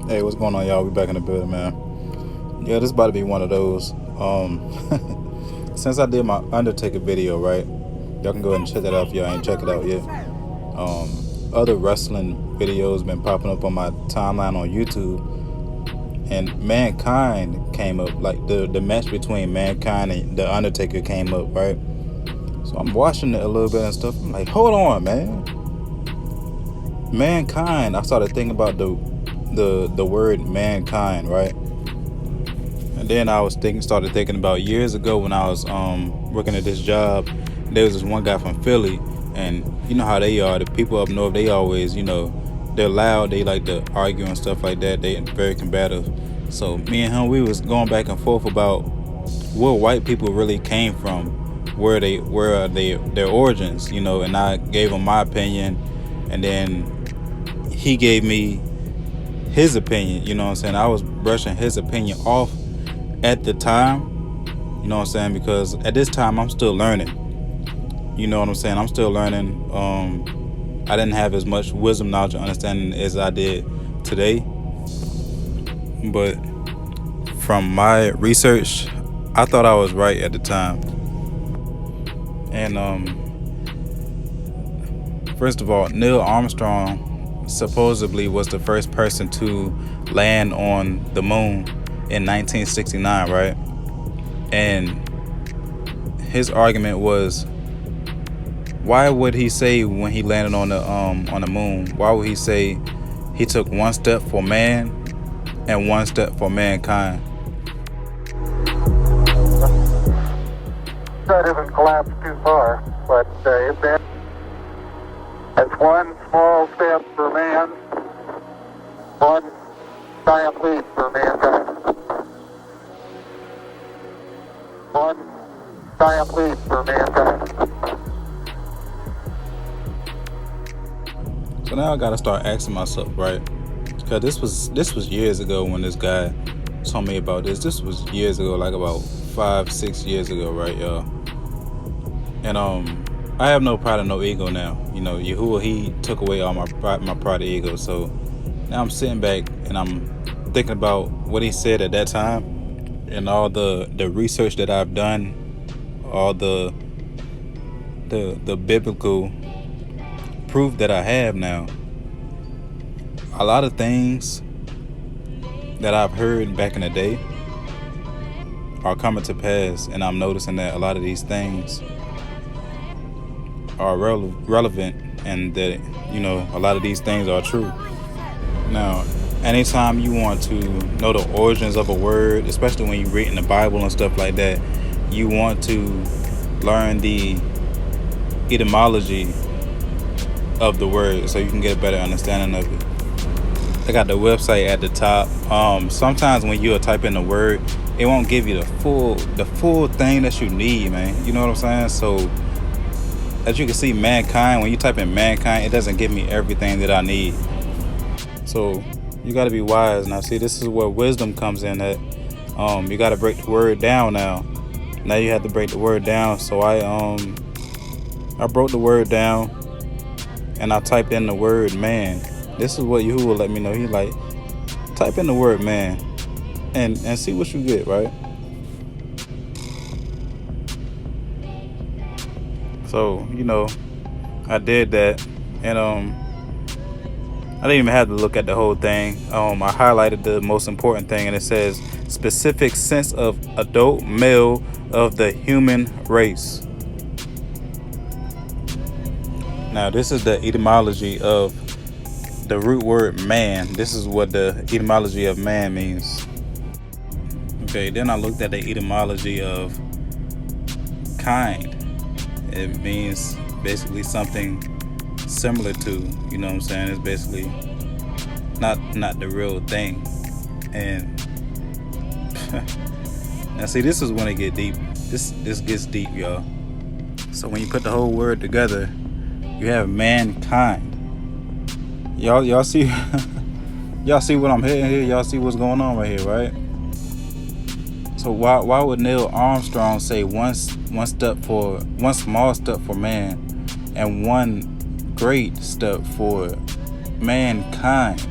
Hey, what's going on, y'all? We back in the building, man. Yeah, this about to be one of those. Since I did my Undertaker video, right? Y'all can go ahead and check that out if y'all ain't check it out yet. Other wrestling videos been popping up on my timeline on YouTube, and Mankind came up. Like the match between Mankind and the Undertaker came up, right? So I'm watching it a little bit and stuff. I'm like, hold on, man. Mankind. I started thinking about the word mankind, right? And then I was started thinking about years ago when I was working at this job. There was this one guy from Philly, and you know how they are. The people up north, they always, they're loud. They like to argue and stuff like that. They very combative. So me and him, we was going back and forth about where white people really came from, where are their origins, And I gave him my opinion, and then he gave me his opinion. You know what I'm saying? I was brushing his opinion off at the time, you know what I'm saying, because at this time I'm still learning. You know what I'm saying? I'm still learning. I didn't have as much wisdom, knowledge, and understanding as I did today. But from my research, I thought I was right at the time. And first of all, Neil Armstrong supposedly was the first person to land on the moon in 1969, right? And his argument was, why would he say when he landed on the moon, why would he say he took one step for man and one step for mankind? That hasn't collapsed too far, but it's one small step for man, one giant leap for mankind. One giant leap for mankind. So now I gotta start asking myself, right? Because this was years ago when this guy told me about this. This was years ago, like about 5-6 years ago, right, y'all? And I have no pride and no ego now. Yahuwah, he took away all my pride and ego. So now I'm sitting back and I'm thinking about what he said at that time and all the research that I've done, all the biblical proof that I have now. A lot of things that I've heard back in the day are coming to pass, and I'm noticing that a lot of these things are relevant, and that a lot of these things are true. Now, anytime you want to know the origins of a word, especially when you're reading the Bible and stuff like that, you want to learn the etymology of the word so you can get a better understanding of it. I got the website at the top. Sometimes when you type in the word, it won't give you the full thing that you need, man. You know what I'm saying? So as you can see, mankind, when you type in mankind, it doesn't give me everything that I need. So you got to be wise. Now see, this is where wisdom comes in at. You got to break the word down now. Now you have to break the word down. So I broke the word down and I typed in the word man. This is what Yahuwah let me know. He like, type in the word man and see what you get, right? So, I did that, and I didn't even have to look at the whole thing. I highlighted the most important thing, and it says specific sense of adult male of the human race. Now, this is the etymology of the root word man. This is what the etymology of man means. Okay, then I looked at the etymology of kind. It means basically something similar to, you know what I'm saying? It's basically not the real thing. And now see, this is when it get deep. This gets deep, y'all. So when you put the whole word together, you have mankind. Y'all see y'all see what I'm hitting here? Y'all see what's going on right here, right? So why would Neil Armstrong say one small step for man and one great step for mankind?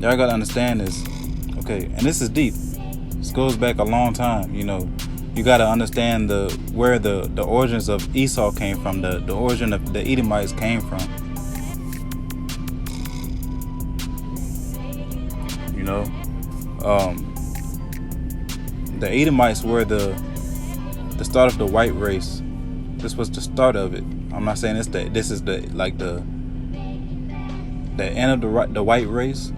Y'all gotta understand this. Okay, and this is deep. This goes back a long time. You gotta understand where the origins of Esau came from, the origin of the Edomites came from. The Edomites were the start of the white race. This was the start of it. I'm not saying this is the end of the white race,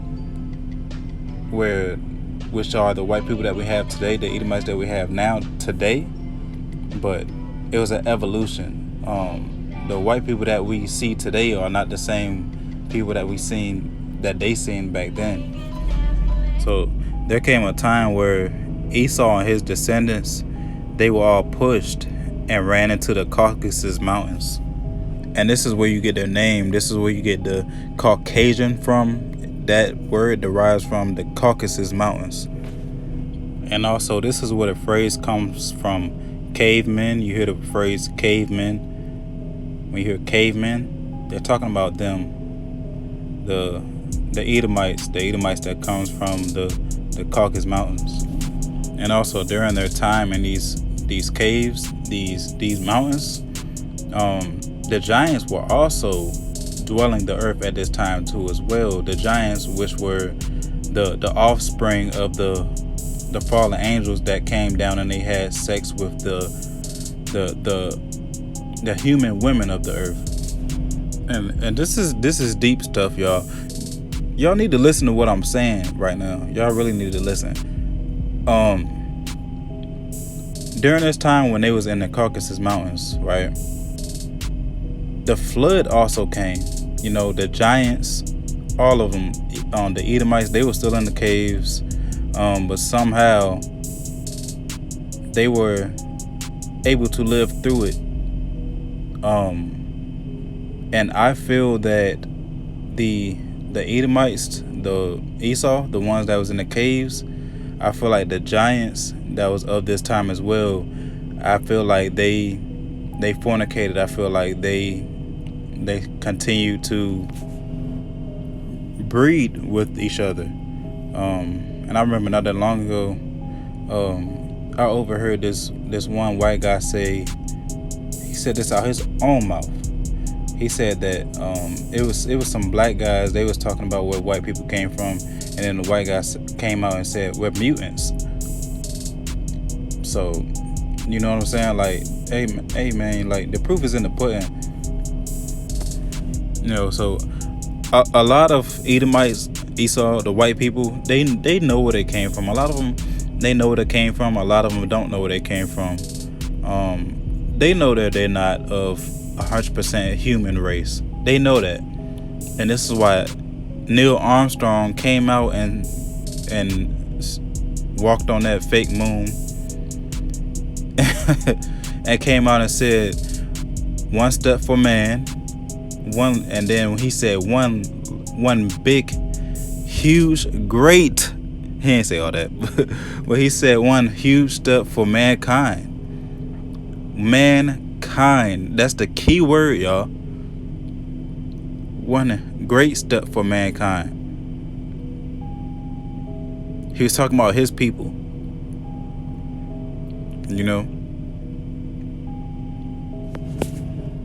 which are the white people that we have today, the Edomites that we have now today. But it was an evolution. The white people that we see today are not the same people that they seen back then. So there came a time where Esau and his descendants, they were all pushed and ran into the Caucasus Mountains. And this is where you get their name. This is where you get the Caucasian from. That word derives from the Caucasus Mountains. And also, this is where the phrase comes from, cavemen. You hear the phrase cavemen. When you hear cavemen, they're talking about them. The Edomites that comes from the Caucasus Mountains. And also during their time in these caves, these mountains, the giants were also dwelling the earth at this time too as well. The giants, which were the offspring of the fallen angels that came down and they had sex with the human women of the earth. And this is deep stuff, y'all. Y'all need to listen to what I'm saying right now. Y'all really need to listen. During this time when they was in the Caucasus Mountains, right? The flood also came. The giants, all of them, the Edomites, they were still in the caves, but somehow they were able to live through it. And I feel that the Edomites, the Esau, the ones that was in the caves, I feel like the giants that was of this time as well, I feel like they fornicated. I feel like they continue to breed with each other. And I remember not that long ago, I overheard this one white guy say, he said this out his own mouth. He said that it was some black guys. They was talking about where white people came from, and then the white guys came out and said we're mutants. So, you know what I'm saying? Like, hey man, like the proof is in the pudding. So a lot of Edomites, Esau, the white people, they know where they came from. A lot of them, they know where they came from. A lot of them don't know where they came from. They know that they're not of 100% human race. They know that. And this is why Neil Armstrong came out and walked on that fake moon and came out and said, one step for man, and then he said one big, huge, great, he didn't say all that, but he said one huge step for mankind. Mankind, that's the key word, y'all. One great step for mankind. He was talking about his people.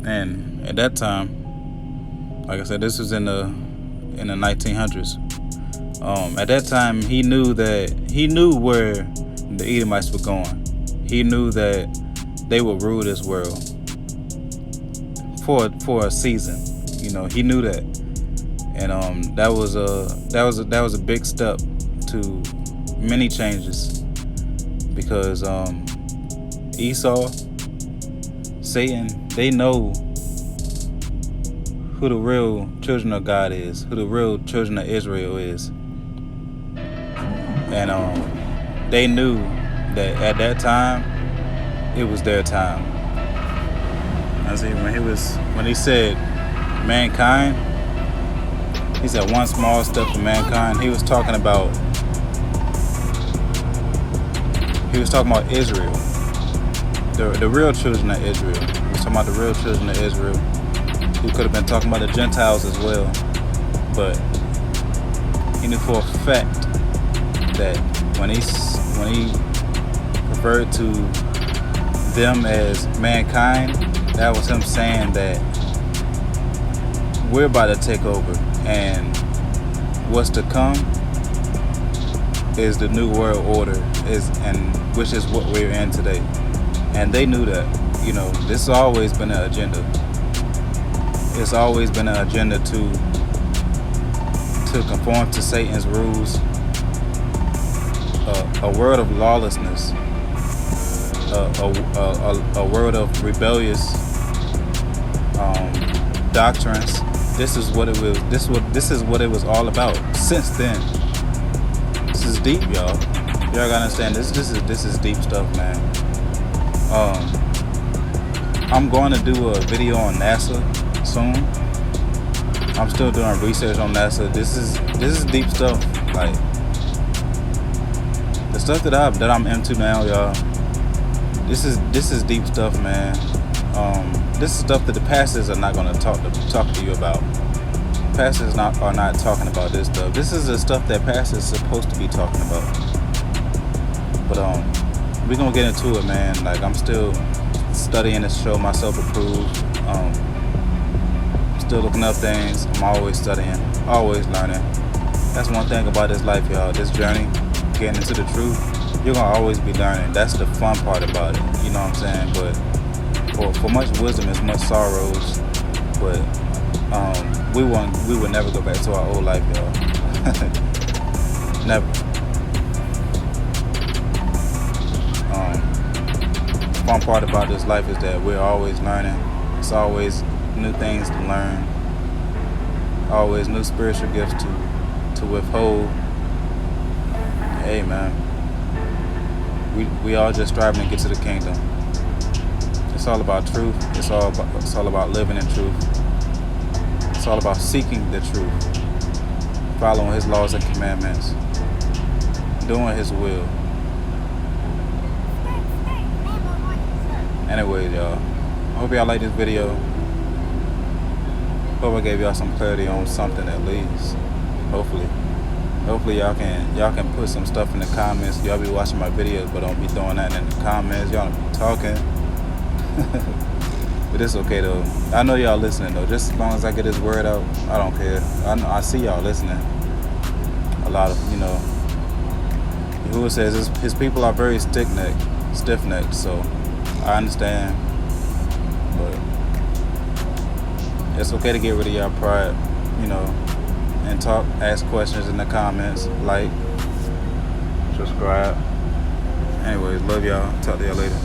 And at that time, like I said, this was in the 1900s. At that time, he knew where the Edomites were going. He knew that they would rule this world for a season. He knew that, and that was a big step to many changes, because Esau, Satan, they know who the real children of God is, who the real children of Israel is. And they knew that at that time, it was their time. I see when he said mankind, he said one small step for mankind. He was talking about Israel, the real children of Israel. He was talking about the real children of Israel. He could have been talking about the Gentiles as well, but He knew for a fact that when he referred to them as mankind, that was him saying that we're about to take over, and what's to come is the new world order, which is what we're in today. And they knew that. This has always been an agenda. It's always been an agenda to conform to Satan's rules, a world of lawlessness, a world of rebellious doctrines. This is what it was. This is what it was all about since then. This is deep, y'all. Y'all gotta understand this. This is deep stuff, man. I'm going to do a video on NASA soon. I'm still doing research on NASA. This is deep stuff. Like the stuff that I'm into now, y'all. This is deep stuff, man. This is stuff that the pastors are not going to talk to you about. Pastors are not talking about this stuff. This is the stuff that pastors are supposed to be talking about. But we're gonna get into it, man. Like, I'm still studying to show myself approved. Still looking up things. I'm always studying, always learning. That's one thing about this life, y'all. This journey, getting into the truth, you're gonna always be learning. That's the fun part about it. You know what I'm saying? But for much wisdom is much sorrows. But we would never go back to our old life, y'all. Never. Fun part about this life is that we're always learning. It's always new things to learn. Always new spiritual gifts to withhold. Hey, man. We all just striving to get to the kingdom. It's all about truth. It's all about living in truth. It's all about seeking the truth, following His laws and commandments, doing His will. Anyways, y'all, I hope y'all like this video. Hope I gave y'all some clarity on something at least. Hopefully y'all can put some stuff in the comments. Y'all be watching my videos, but don't be throwing that in the comments. Y'all don't be talking. But it's okay though. I know y'all listening though. Just as long as I get this word out, I don't care. I see y'all listening. A lot of, who says his people are very stiff-necked, so I understand. But it's okay to get rid of y'all pride, and talk, ask questions in the comments, like, subscribe. Anyways, love y'all. Talk to y'all later.